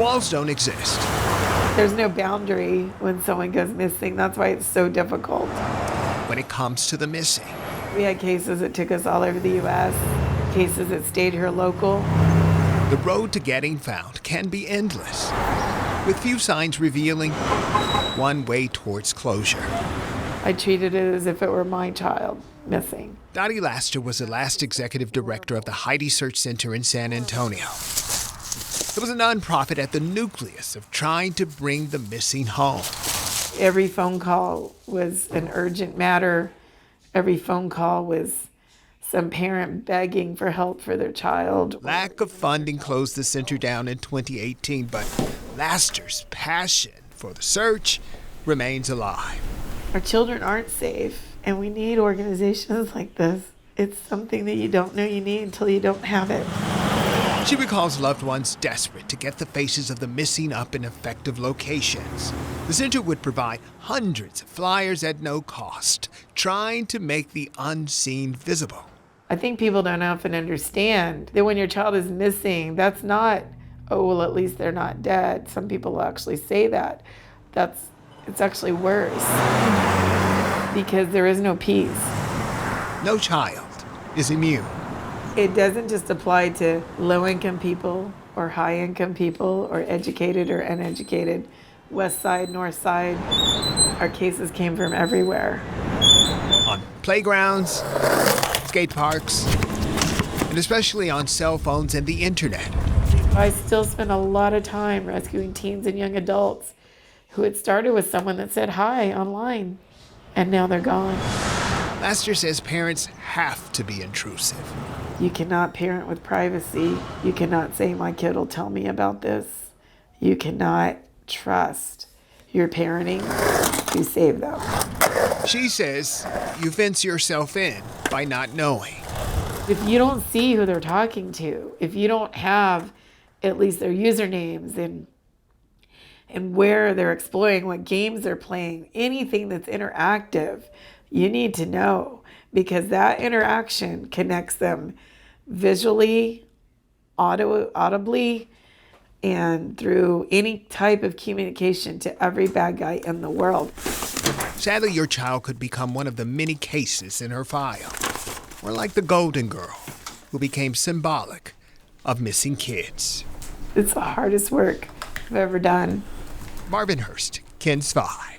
walls don't exist. There's no boundary when someone goes missing. That's why it's so difficult. When it comes to the missing, We had cases that took us all over the U.S., cases that stayed here local. the road to getting found can be endless, with few signs revealing one way towards closure. I treated it as if it were my child missing. Dottie Laster was the last executive director of the Heidi Search Center in San Antonio. It was a nonprofit at the nucleus of trying to bring the missing home. Every phone call was an urgent matter. Every phone call was some parent begging for help for their child. Lack of funding closed the center down in 2018, but Laster's passion for the search remains alive. Our children aren't safe, and we need organizations like this. It's something that you don't know you need until you don't have it. She recalls loved ones desperate to get the faces of the missing up in effective locations. The center would provide hundreds of flyers at no cost, trying to make the unseen visible. I think people don't often understand that when your child is missing, that's not, oh, well, at least they're not dead. Some people actually say that. It's actually worse because there is no peace. No child is immune. It doesn't just apply to low-income people or high-income people or educated or uneducated, west side, north side. Our cases came from everywhere. On playgrounds, skate parks, and especially on cell phones and the internet. I still spend a lot of time rescuing teens and young adults who had started with someone that said hi online, and now they're gone. Laster says parents have to be intrusive. You cannot parent with privacy. You cannot say, my kid will tell me about this. You cannot trust your parenting to save them. She says you fence yourself in by not knowing. If you don't see who they're talking to, if you don't have at least their usernames and where they're exploring, what games they're playing, anything that's interactive, you need to know, because that interaction connects them visually, audibly, and through any type of communication to every bad guy in the world. Sadly, your child could become one of the many cases in her file, or like the Golden Girl, who became symbolic of missing kids. It's the hardest work I've ever done. Marvin Hurst, KENS 5.